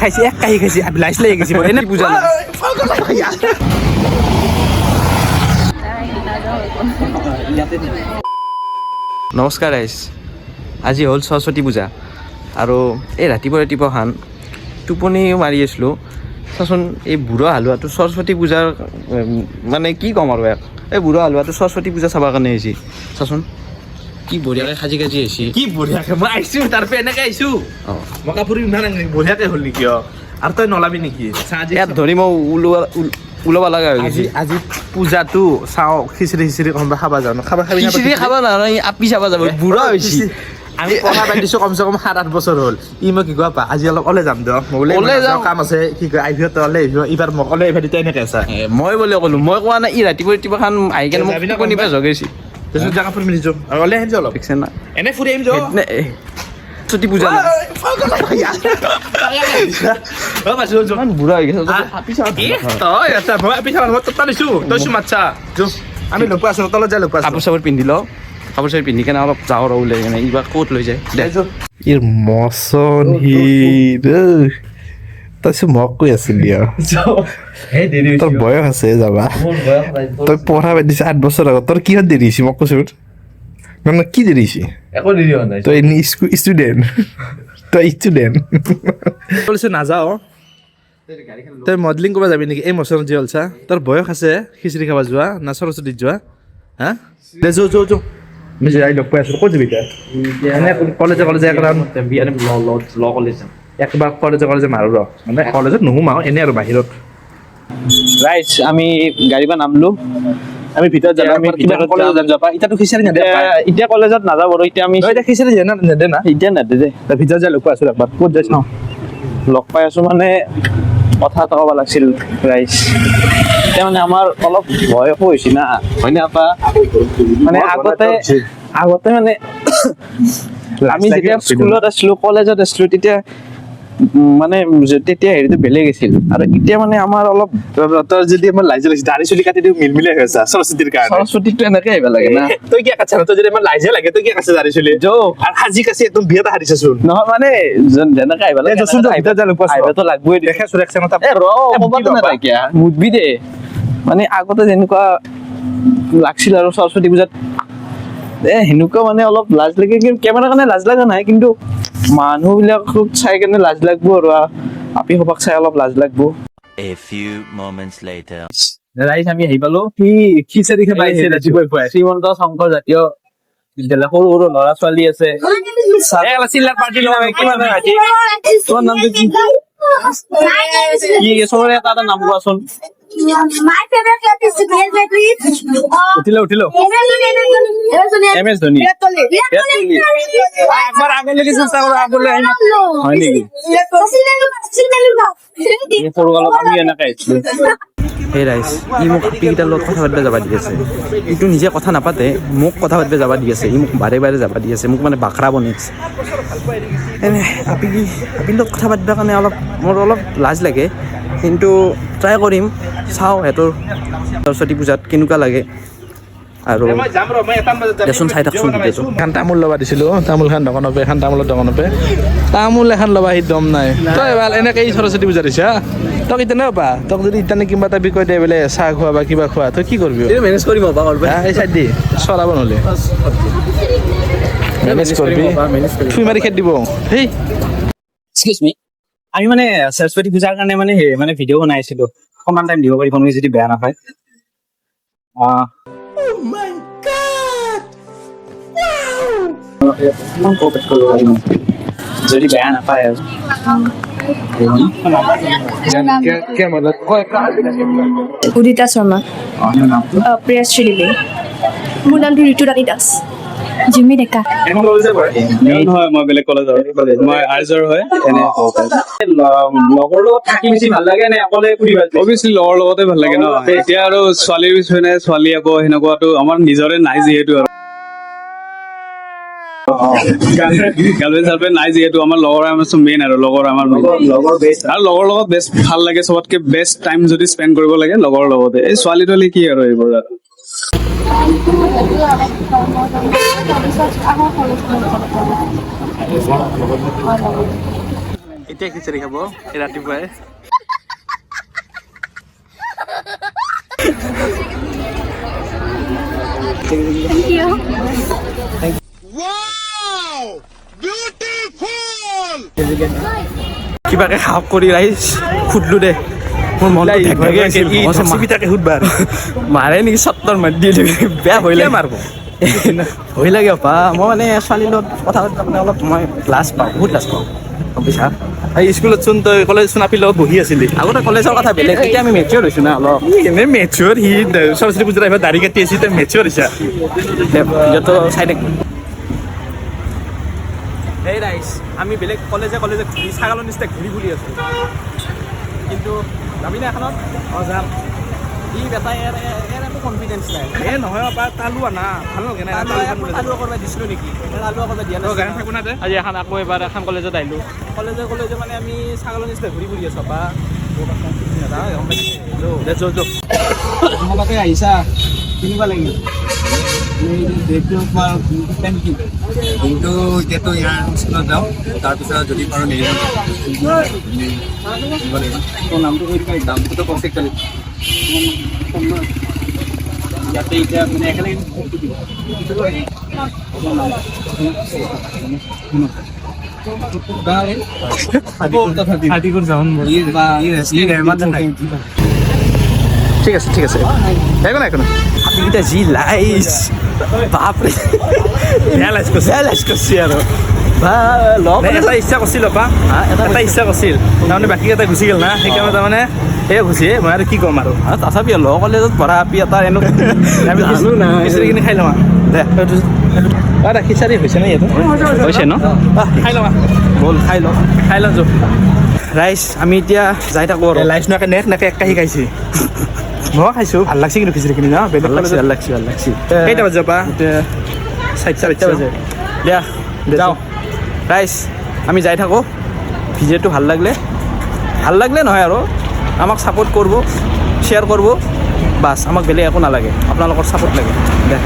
খাইছি এক কাহি খাইছি লাইছ লাগি গেছি এনে বুঝা না নমস্কাৰ গাইজ আজি হ'ল সৰস্বতী পূজা আৰু এই ৰাতিপুৱা খান টোপনি মাৰি আছিলোঁ চাচোন এই বুঢ়া হালোৱাটো সৰস্বতী পূজাৰ মানে কি ক'ম আৰু ইয়াক এই বুঢ়া হালোৱাটো সৰস্বতী পূজা চাবৰ কাৰণে আহিছে চাচোন কি বঢ়িয়াকৈ সাজি আহিছে কি বঢ়িয়াকৈ মই আহিছোঁ তাৰপৰা এনেকৈ আহিছোঁ মই কাপোৰ পিন্ধা নাই বঢ়িয়াকৈ হ'ল নেকি আৰু তই নলাবি নেকি ইয়াত ধৰি মই ওলাব লগা হৈ গৈছে আজি পূজাটো চাওঁ খিচিৰি কোনোবা খাব যাওঁ খিচিৰি খাব নহয় আপি চাব যাব বুঢ়া হৈছে আমি পঢ়া পাতিছোঁ কমচে কম 7-8 বছৰ হ'ল ই মই কি কোৱা পা আজি অলপ ওলাই যাম দিয়ক মই বোলে কাম আছে কি কয় আহিব তই ওলাই আহিব এইবাৰ মোক ওলাই আহিব তেতিয়া এনেকৈ আছা মই বোলে ক'লোঁ মই কোৱা নাই ই ৰাতিপুৱা খান আহি কেনে মোক টোপনি পাই জগাইছে তাৰপিছত কাপোৰ পিন্ধি যাওঁ আৰু ওলাই আহিম অলপ ঠিকছে না এনে ফুৰি আহিম যাওঁ সৰস্বতী পূজা ইমান বুঢ়া হৈ গৈছে আমি লগ পাইছোঁ তলত যাই লগ পাইছোঁ কাপোৰ চাপোৰ পিন্ধি লওঁ কাপোৰ চাপোৰ পিন্ধি কেনে অলপ যাওঁ আৰু ওলাই কেনে এইবাৰ ক'ত লৈ যায় ইৰ মচন হিৰ তই মোক কৈ আছিলি তোৰ বয়স আছে যাবা তই পঢ়া পাতিছে 8 বছৰ আগত তোৰ কিহত দেৰি হৈছে মোক কৈছোঁ মানে কি দেৰি হৈছে তই ষ্টুডেণ্ট তই ষ্টুডেণ্ট কৈছে নাযাওঁ তই মডেলিং কৰিব যাবি নেকি এই মচনত যি হ'ল চা তোৰ বয়স আছে খিচিৰি খাব যোৱা না সৰস্বতীত যোৱা হা দে যৌ আমি যাই লগ পাই আছোঁ ক'ত যাবি তই এনে কলেজে একবাৰ কলেজে মাৰোঁ ৰ মানে কলেজত নোসোমাওঁ এনে আৰু বাহিৰত ৰাইট আমি গাড়ী পৰা নামলো আমি ভিতৰত যাম এতিয়াতো খিচাৰি নেদে এতিয়া কলেজত নাযাওঁ বাৰু এতিয়া আমি এতিয়া খিচিৰি নেদে না এতিয়া নেদে দে তই ভিতৰত যাই লগ পাই আছোঁ একবাৰ ক'ত যাইছ ন লগ পাই আছোঁ মানে কথা এটা ক'ব লাগিছিল ৰাইজ এতিয়া মানে আমাৰ অলপ ভয়ো হৈছে না হয়নে আপা মানে আগতে মানে আমি যেতিয়া স্কুলত আছিলোঁ কলেজত আছিলোঁ তেতিয়া মানে তেতিয়া হেৰিটো বেলেগ আছিল আৰু এতিয়া মানে আমাৰ অলপ তই যদি আমাৰ লাইজে লাগিছে দাড়ি চুলি কাটি দিও মিলমিলে হৈ আছে সৰস্বতীৰ কাৰণে সৰস্বতীটো এনেকে আহিব লাগে না তই কি কাটছ তই যদি আমাৰ লাইজে লাগে তই কি কাটছ দাড়ি চুলি যৌ আৰু সাজি কাছি একদম বিয়াত হাৰিছাচোন নহয় মানে যেনেকে আহিব লাগে আহিবতো লাগবই দেখাইছোঁ একচেনত ক'বাতো নাথাকিয়া বুধবি দে মানে আগতে যেনেকুৱা লাগছিল আৰু সৰস্বতী পূজাত সেনেকুৱা মানে অলপ লাজ লাগে কিন্তু কেমেৰাৰ কাৰণে লাজ লগা নাই কিন্তু মানুহবিলাকক চাই কেনে লাজ লাগব আৰু আপি সবাক চাই অলপ লাজ লাগব A few moments later. ৰাইজ আমি আহি পালো খিচাৰি খাব আহিছে ৰাতিপুৱাই পুৱাই শ্ৰীমন্ত শংকৰ জাতীয় বিদ্যালয় সৰু সৰু ল'ৰা ছোৱালী আছে চিল্লাৰ পাৰ্টি লগাই কিমান তোমাৰ নামটো কি চবৰে এটা নাম কোৱাচোন My favorite club is Real Madrid. উঠিলো MS ধোনি একবাৰ আগলৈকে চেষ্টা কৰোঁ আগলৈ আহিম হয় নেকি সৰু কালত আমি এনেকৈ আহিছিলোঁ সেই ৰাইজ ই মোক আপিকেইটাৰ লগত কথা পাতিব যাব দি আছে ইটো নিজে কথা নাপাতে মোক কথা পাতিব যাব দি আছে ই মোক বাৰে যাব দি আছে মোক মানে বাখৰা বনাইছে এনে আপিৰ লগত কথা পাতিবৰ কাৰণে মোৰ অলপ লাজ লাগে কিন্তু ট্ৰাই কৰিম চাওঁ সিহঁতৰ সৰস্বতী পূজাত কেনেকুৱা লাগে আৰু দেচোন চাই থাকচোন ভিডিঅ'টো এখন তামোল ল'বা দিছিলোঁ তামোল খান দোকানৰ পৰা এখন তামোলৰ দোকানৰ পৰা তামোল এখন ল'বা সি দম নাই তই ভাল এনেকৈ সৰস্বতী পূজা দিছা তই ইতেনে পা তক যদি ইতানে কিবা এটা বিষয় দিয়ে বোলে চাহ খোৱা বা কিবা খোৱা তই কি কৰিবি মেনেজ কৰিম এই চাইড দি চলাব নহ'লে মেনেজ কৰিবি ফুই মাৰি খেদ দিব সেই এক্সকিউজ মি আমি মানে সৰস্বতী পূজাৰ কাৰণে মানে ভিডিঅ' বনাইছিলোঁ অকণমান টাইম দিব পাৰিব যদি বেয়া নাপায় যদি বেয়া নাপায় আৰু উদিতা শৰ্মা প্ৰিয়া শ্ৰীদেৱী মোৰ নামটো ঋতু ৰাণী দাস জিমি ডেকা নহয় মই বেলেগ কলেজৰ মই আৰ্যৰ হয় লগৰ লগত থাকি বেছি ভাল লাগে নে অকলে অভিয়াছলি লগৰ লগতে ভাল লাগে ন এতিয়া আৰু ছোৱালীৰ পিছনে ছোৱালী আকৌ সেনেকুৱাটো আমাৰ নিজৰে নাই যিহেতু আৰু গাৰ্লফ্ৰেণ্ড চাৰ্লফ্ৰেণ্ড নাই যিহেতু আমাৰ লগৰ আমাৰ মেইন আৰু লগৰ আমাৰ আৰু লগৰ লগত বেষ্ট ভাল লাগে চবতকে বেষ্ট টাইম যদি স্পেণ্ড কৰিব লাগে লগৰ লগতে এই ছোৱালী তোৱালী কি আৰু এইবোৰ এতিয়া খিচাৰি খাব এই ৰাতিপুৱাই কিবাকে খাওক কৰি ৰাইজ সুধলো দে মোৰ মনটো ঢেক ঢেকে আছিল চিপিটাকে সুধবা মাৰে নেকি চত্তৰ মাৰি দিয়ে বেয়া ভয় লাগে মাৰিব ভয় লাগে অপা মই মানে ছোৱালীৰ লগত কথা পাতিলে মানে অলপ মই লাজ পাওঁ বহুত লাজ পাওঁ গম পাইছা এই স্কুলত চোন তই কলেজ চোন আপি লগত বহি আছিলি আগতে কলেজৰ কথা বেলেগ এতিয়া আমি মেচিয়ৰ হৈছোঁ না অলপ এনে মেচিয়ৰ সি সৰস্বতী পূজাত আহিব দাড়ি কাটি আছে তই মেচিয়ৰ হৈছা ভিডিঅ'টো চাই থাক এই ৰাইজ আমি বেলেগ কলেজে কলেজে ঘূৰি ছাগলৰ নিচিনা ঘূৰি ঘূৰি আছোঁ কিন্তু যাবি না এখনত অঁ যাম ই বেটাই একো কনফিডেঞ্চ নাই এ নহয় আপা তালু আনা ভাল নালাগে না আলুৱা কৰিব দিছিলোঁ নেকি আলুৱা কৰিব দিয়া গাড়ী নাই থাকো না দে আজি এখন আকৌ এবাৰ এখন কলেজত আহিলোঁ কলেজে কলেজে মানে আমি ছাগলৰ নিচিনা ঘূৰি ঘূৰি আছোঁ বা দে যো যো তোমালোকে আহিছা কিনিব লাগিব কিন্তু এতিয়াতো ইয়াৰ স্কুলত যাওঁ তাৰপিছত যদি পাৰোঁ নেৰিব নামটো কৈ দিবা দামটোতো কমপ্লিট কৰি ইয়াতে এতিয়া মানে একেলগে ঠিক আছে ঠিক আছে একো নাই একো নাই হাতীকেইটা যি লাইছ বাপৰে বেয়া লাজ কৰিছে বেয়া লাজ কৰিছে আৰু বা লগ এটা ইচ্ছা কৰিছিল আপা এটা ইচ্ছা কৰিছিল তাৰমানে বাকীকেইটা গুচি গ'ল না সেইকাৰণে তাৰমানে সেই গুচি মই আৰু কি ক'ম আৰু তথাপিও ল কলেজত পঢ়া আপি এটা এনেকুৱা খিচাৰিখিনি খাই লওঁ দে খিচাৰি হৈছে নে ইয়াতে হৈছে ন খাই লওঁ ব'ল খাই ল খাই লওঁ যো ৰাইজ আমি এতিয়া যাই থাকোঁ আৰু লাইচ নাকে নেক এক কাহি খাইছে মই খাইছোঁ ভাল লাগছে কিন্তু খিচাৰিখিনি ন বেলেগ ভাল লাগছে ভাল লাগছে ভাল লাগছে কেইটা বাজে আপা এতিয়া চাৰিটা বাজে দিয়া যাওঁ ৰাইজ আমি যাই থাকোঁ ভিডিঅ'টো ভাল লাগলে নহয় আৰু আমাক ছাপোৰ্ট কৰিব শ্বেয়াৰ কৰিব বাছ আমাক বেলেগ একো নালাগে আপোনালোকৰ ছাপোৰ্ট লাগে দে